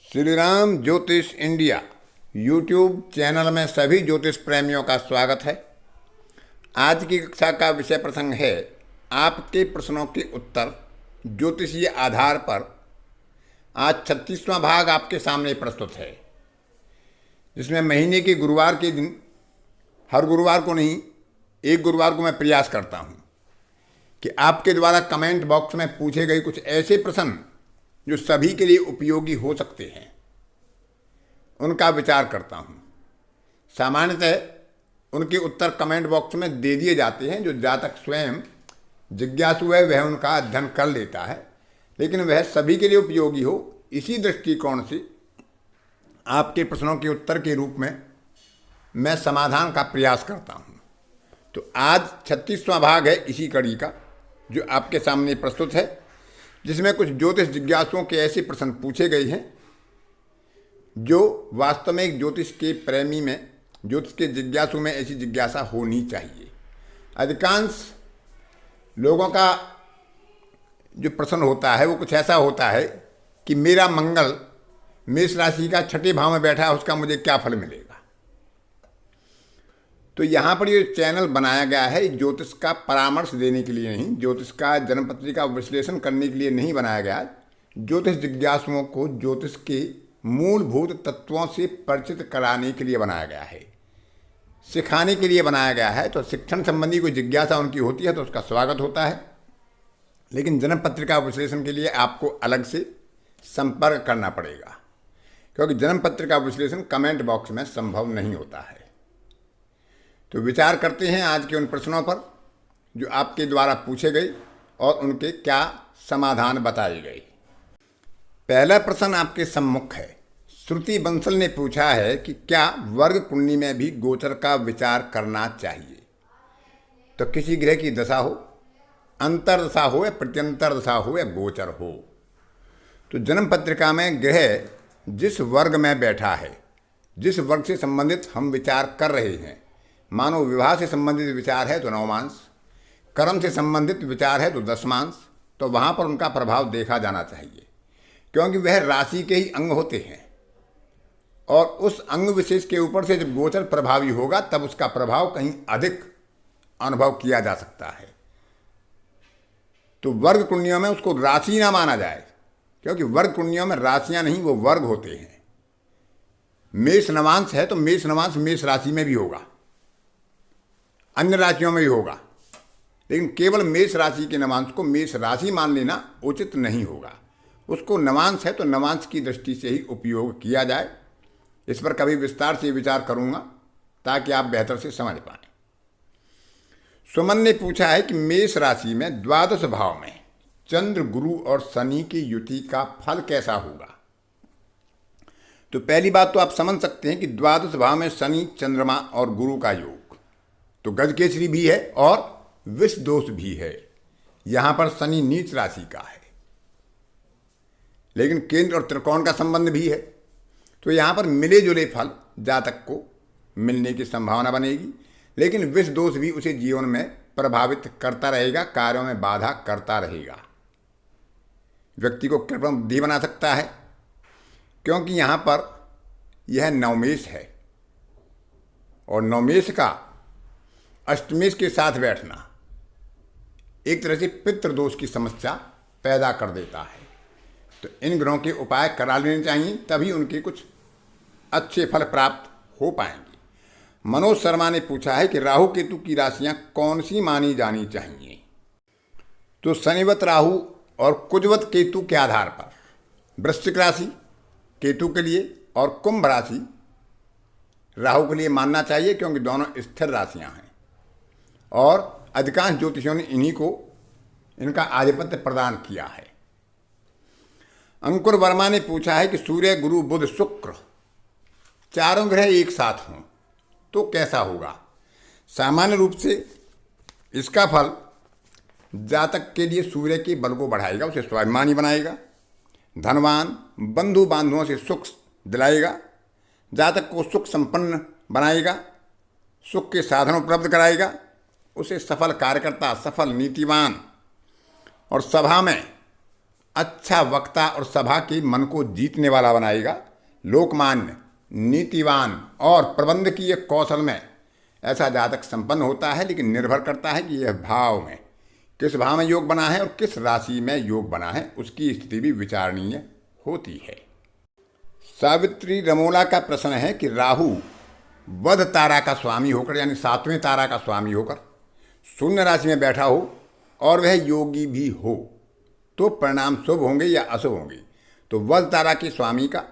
श्री राम ज्योतिष India YouTube channel में सभी ज्योतिष प्रेमियों का स्वागत है। आज की कक्षा का विषय प्रसंग है आपके प्रश्नों के उत्तर ज्योतिषीय आधार पर। आज 36वां भाग आपके सामने प्रस्तुत है, जिसमें महीने के गुरुवार के दिन, हर गुरुवार को नहीं, एक गुरुवार को मैं प्रयास करता हूं कि आपके द्वारा कमेंट बॉक्स में पूछे गए कुछ ऐसे प्रश्न जो सभी के लिए उपयोगी हो सकते हैं, उनका विचार करता हूं। सामान्यतः उनके उत्तर कमेंट बॉक्स में दे दिए जाते हैं। जो जातक स्वयं जिज्ञासु है वह उनका अध्ययन कर लेता है, लेकिन वह सभी के लिए उपयोगी हो, इसी दृष्टिकोण से आपके प्रश्नों के उत्तर के रूप में मैं समाधान का प्रयास करता हूं। तो आज 36वां भाग है इसी कड़ी का, जो आपके सामने प्रस्तुत है, जिसमें कुछ ज्योतिष जिज्ञासुओं के ऐसे प्रश्न पूछे गए हैं जो वास्तव में एक ज्योतिष के प्रेमी में, ज्योतिष के जिज्ञासु में ऐसी जिज्ञासा होनी चाहिए। अधिकांश लोगों का जो प्रश्न होता है वो कुछ ऐसा होता है कि मेरा मंगल मेष राशि का 6ठे भाव में बैठा है, उसका मुझे क्या फल मिलेगा। तो यहाँ पर ये चैनल बनाया गया है ज्योतिष का परामर्श देने के लिए नहीं, ज्योतिष का जन्म पत्रिका विश्लेषण करने के लिए नहीं बनाया गया है। ज्योतिष जिज्ञासुओं को ज्योतिष के मूलभूत तत्वों से परिचित कराने के लिए बनाया गया है, सिखाने के लिए बनाया गया है। तो शिक्षण संबंधी कोई जिज्ञासा उनकी होती है तो उसका स्वागत होता है, लेकिन जन्म पत्रिका विश्लेषण के लिए आपको अलग से संपर्क करना पड़ेगा, क्योंकि जन्म पत्रिका विश्लेषण कमेंट बॉक्स में संभव नहीं होता है। तो विचार करते हैं आज के उन प्रश्नों पर जो आपके द्वारा पूछे गए और उनके क्या समाधान बताए गए। पहला प्रश्न आपके सम्मुख है। श्रुति बंसल ने पूछा है कि क्या वर्ग कुंडली में भी गोचर का विचार करना चाहिए? तो किसी ग्रह की दशा हो, अंतर्दशा हो या प्रत्यंतर दशा हो या गोचर हो, तो जन्म पत्रिका में ग्रह जिस वर्ग में बैठा है, जिस वर्ग से संबंधित हम विचार कर रहे हैं, मानो विवाह से संबंधित विचार है तो नवमांश, कर्म से संबंधित विचार है तो दशमांश, तो वहाँ पर उनका प्रभाव देखा जाना चाहिए, क्योंकि वह राशि के ही अंग होते हैं और उस अंग विशेष के ऊपर से जब गोचर प्रभावी होगा तब उसका प्रभाव कहीं अधिक अनुभव किया जा सकता है। तो वर्ग कुंडलियों में उसको राशि ना माना जाए, क्योंकि वर्ग कुंडलियों में राशियां नहीं, वो वर्ग होते हैं। मेष नवांश है तो मेष नवांश मेष राशि में भी होगा, अन्य राशियों में भी होगा, लेकिन केवल मेष राशि के नवांश को मेष राशि मान लेना उचित नहीं होगा। उसको नवांश है तो नवांश की दृष्टि से ही उपयोग किया जाए। इस पर कभी विस्तार से विचार करूंगा ताकि आप बेहतर से समझ पाएं। सुमन ने पूछा है कि मेष राशि में द्वादश भाव में चंद्र, गुरु और शनि की युति का फल कैसा होगा। तो पहली बात तो आप समझ सकते हैं कि द्वादश भाव में शनि, चंद्रमा और गुरु का योग तो गजकेसरी भी है और विष दोष भी है। यहां पर शनि नीच राशि का है, लेकिन केंद्र और त्रिकोण का संबंध भी है, तो यहां पर मिले जुले फल जातक को मिलने की संभावना बनेगी, लेकिन विष दोष भी उसे जीवन में प्रभावित करता रहेगा, कार्यों में बाधा करता रहेगा, व्यक्ति को कृपण बुद्धि बना सकता है, क्योंकि यहां पर यह नवमेश है और नवमेश का अष्टमेश के साथ बैठना एक तरह से पितृदोष की समस्या पैदा कर देता है। तो इन ग्रहों के उपाय करा लेने चाहिए, तभी उनके कुछ अच्छे फल प्राप्त हो पाएंगे। मनोज शर्मा ने पूछा है कि राहु केतु की राशियां कौन सी मानी जानी चाहिए। तो शनिवत राहु और कुजवत केतु के आधार पर वृश्चिक राशि केतु के लिए और कुंभ राशि राहु के लिए मानना चाहिए, क्योंकि दोनों स्थिर राशियां हैं और अधिकांश ज्योतिषियों ने इन्हीं को इनका आधिपत्य प्रदान किया है। अंकुर वर्मा ने पूछा है कि सूर्य, गुरु, बुध, शुक्र चारों ग्रह एक साथ हों तो कैसा होगा। सामान्य रूप से इसका फल जातक के लिए सूर्य के बल को बढ़ाएगा, उसे स्वाभिमानी बनाएगा, धनवान, बंधु बांधवों से सुख दिलाएगा, जातक को सुख संपन्न बनाएगा, सुख के साधन उपलब्ध कराएगा, उसे सफल कार्यकर्ता, सफल नीतिवान और सभा में अच्छा वक्ता और सभा के मन को जीतने वाला बनाएगा। लोकमान्य, नीतिवान और प्रबंधकीय कौशल में ऐसा जातक संपन्न होता है, लेकिन निर्भर करता है कि यह भाव में किस भाव में योग बना है और किस राशि में योग बना है, उसकी स्थिति भी विचारणीय होती है। सावित्री रमोला का प्रश्न है कि राहु वध तारा का स्वामी होकर, यानी 7वें तारा का स्वामी होकर शून्य राशि में बैठा हो और वह योगी भी हो तो परिणाम शुभ होंगे या अशुभ होंगे। तो वध तारा के स्वामी का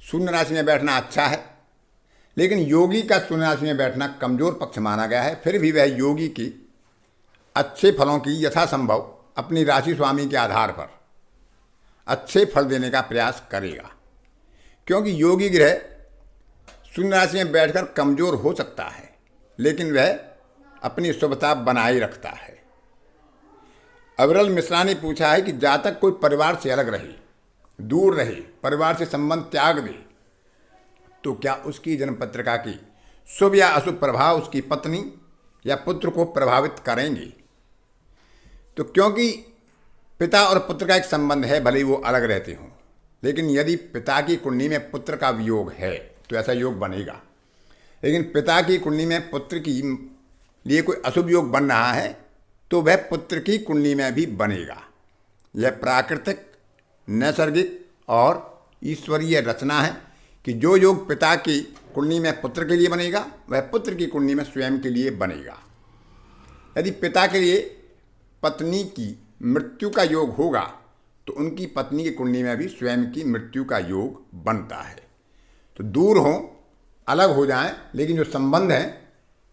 शून्य राशि में बैठना अच्छा है, लेकिन योगी का शून्य राशि में बैठना कमजोर पक्ष माना गया है। फिर भी वह योगी की अच्छे फलों की यथासंभव अपनी राशि स्वामी के आधार पर अच्छे फल देने का प्रयास करेगा, क्योंकि योगी ग्रह शून्य राशि में बैठकर कमजोर हो सकता है, लेकिन वह अपनी शुभता बनाए रखता है। अविरल मिश्रा ने पूछा है कि जातक कोई परिवार से अलग रहे, दूर रहे, परिवार से संबंध त्याग दे, तो क्या उसकी जन्म पत्रिका की शुभ या अशुभ प्रभाव उसकी पत्नी या पुत्र को प्रभावित करेंगे। तो क्योंकि पिता और पुत्र का एक संबंध है, भले ही वो अलग रहते हों, लेकिन यदि पिता की कुंडली में पुत्र का वियोग है तो ऐसा योग बनेगा। लेकिन पिता की कुंडली में पुत्र की लिए कोई अशुभ योग बन रहा है तो वह पुत्र की कुंडली में भी बनेगा। यह प्राकृतिक, नैसर्गिक और ईश्वरीय रचना है कि जो योग पिता की कुंडली में पुत्र के लिए बनेगा वह पुत्र की कुंडली में स्वयं के लिए बनेगा। यदि पिता के लिए पत्नी की मृत्यु का योग होगा तो उनकी पत्नी की कुंडली में भी स्वयं की मृत्यु का योग बनता है। तो दूर हों, अलग हो जाएं, लेकिन जो संबंध हैं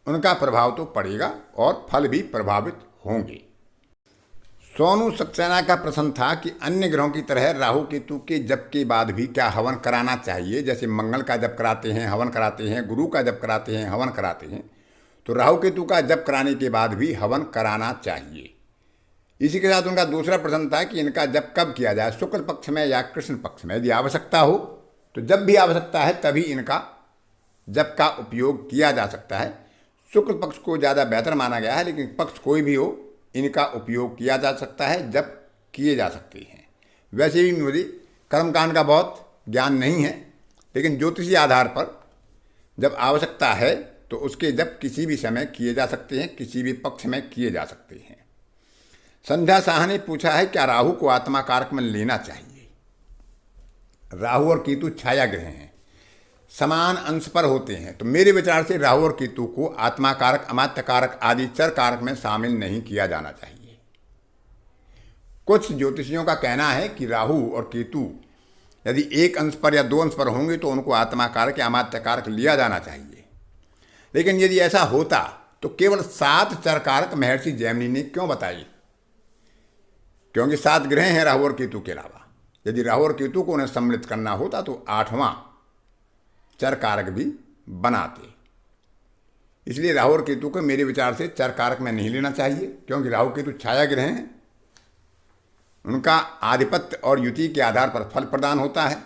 उनका प्रभाव तो पड़ेगा और फल भी प्रभावित होंगे। सोनू सक्सेना का प्रश्न था कि अन्य ग्रहों की तरह राहु केतु के जप के बाद भी क्या हवन कराना चाहिए। जैसे मंगल का जप कराते हैं, हवन कराते हैं, गुरु का जप कराते हैं, हवन कराते हैं, तो राहु केतु का जप कराने के बाद भी हवन कराना चाहिए। इसी के साथ उनका दूसरा प्रश्न था कि इनका जप कब किया जाए, शुक्ल पक्ष में या कृष्ण पक्ष में। यदि आवश्यकता हो तो जब भी आवश्यकता है तभी इनका जप का उपयोग किया जा सकता है। शुक्ल पक्ष को ज़्यादा बेहतर माना गया है, लेकिन पक्ष कोई भी हो इनका उपयोग किया जा सकता है, जब किए जा सकते हैं। वैसे भी मुझे कर्मकांड का बहुत ज्ञान नहीं है, लेकिन ज्योतिषीय आधार पर जब आवश्यकता है तो उसके जप किसी भी समय किए जा सकते हैं, किसी भी पक्ष में किए जा सकते हैं। संध्या शाह ने पूछा है क्या राहु को आत्मा कारक में लेना चाहिए। राहु और केतु छाया ग्रह हैं, समान अंश पर होते हैं, तो मेरे विचार से राहु और केतु को आत्मा कारक, अमात्य कारक आदि चर कारक में शामिल नहीं किया जाना चाहिए। कुछ ज्योतिषियों का कहना है कि राहु और केतु यदि एक अंश पर या 2 अंश पर होंगे तो उनको आत्मा कारक या अमात्य कारक लिया जाना चाहिए। लेकिन यदि ऐसा होता तो केवल 7 चर कारक महर्षि जैमिनी ने क्यों बताई, क्योंकि 7 ग्रह हैं राहु और केतु के अलावा। यदि राहु और केतु को उन्हें सम्मिलित करना होता तो 8वां चर कारक भी बनाते। इसलिए राहु और केतु को मेरे विचार से चर कारक में नहीं लेना चाहिए, क्योंकि राहु केतु छाया ग्रह हैं, उनका आधिपत्य और युति के आधार पर फल प्रदान होता है।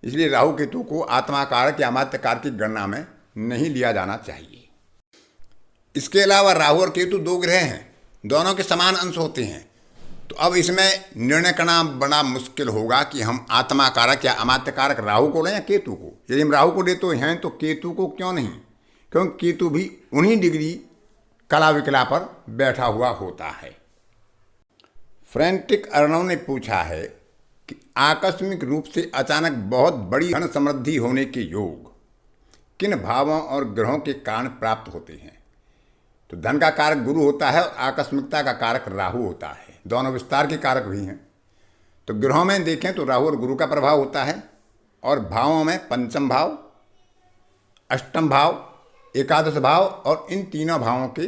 इसलिए राहु केतु को आत्मा कारक या अमात्य कारक की गणना में नहीं लिया जाना चाहिए। इसके अलावा राहु और केतु 2 ग्रह हैं, दोनों के समान अंश होते हैं, तो अब इसमें निर्णय करना बड़ा मुश्किल होगा कि हम आत्मा कारक या अमात्य कारक राहु को लें या केतु को। यदि हम राहु को लेते हैं तो केतु को क्यों नहीं, क्योंकि केतु भी उन्हीं डिग्री कला विकला पर बैठा हुआ होता है। फ्रेंटिक अर्णव ने पूछा है कि आकस्मिक रूप से अचानक बहुत बड़ी धन समृद्धि होने के योग किन भावों और ग्रहों के कारण प्राप्त होते हैं। तो धन का कारक गुरु होता है और आकस्मिकता का कारक राहु होता है, दोनों विस्तार के कारक भी हैं। तो ग्रहों में देखें तो राहु और गुरु का प्रभाव होता है, और भावों में पंचम भाव, अष्टम भाव, एकादश भाव और इन तीनों भावों के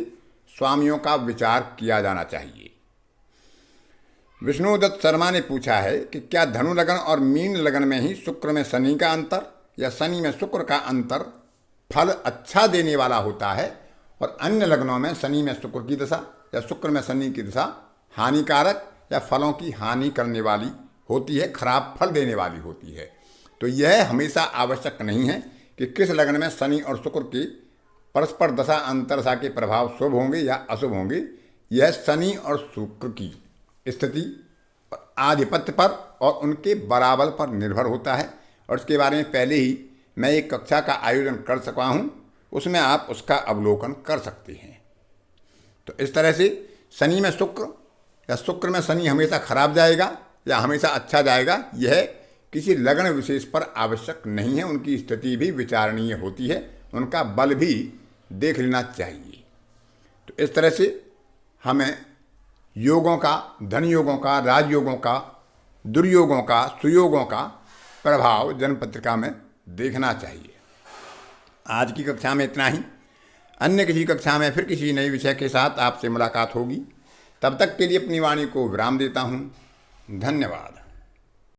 स्वामियों का विचार किया जाना चाहिए। विष्णुदत्त शर्मा ने पूछा है कि क्या धनु लगन और मीन लगन में ही शुक्र में शनि का अंतर या शनि में शुक्र का अंतर फल अच्छा देने वाला होता है, और अन्य लग्नों में शनि में शुक्र की दशा या शुक्र में शनि की दशा हानिकारक या फलों की हानि करने वाली होती है, खराब फल देने वाली होती है। तो यह हमेशा आवश्यक नहीं है कि किस लग्न में शनि और शुक्र की परस्पर दशा अंतरदशा के प्रभाव शुभ होंगे या अशुभ होंगे। यह शनि और शुक्र की स्थिति आधिपत्य पर और उनके बराबर पर निर्भर होता है, और इसके बारे में पहले ही मैं एक कक्षा का आयोजन कर सका हूँ, उसमें आप उसका अवलोकन कर सकते हैं। तो इस तरह से शनि में शुक्र या शुक्र में शनि हमेशा खराब जाएगा या हमेशा अच्छा जाएगा, यह किसी लग्न विशेष पर आवश्यक नहीं है। उनकी स्थिति भी विचारणीय होती है, उनका बल भी देख लेना चाहिए। तो इस तरह से हमें योगों का, धन योगों का, राजयोगों का, दुर्योगों का, सुयोगों का प्रभाव जन्मपत्रिका में देखना चाहिए। आज की कक्षा में इतना ही। अन्य किसी कक्षा में फिर किसी नए विषय के साथ आपसे मुलाकात होगी। तब तक के लिए अपनी वाणी को विराम देता हूँ। धन्यवाद।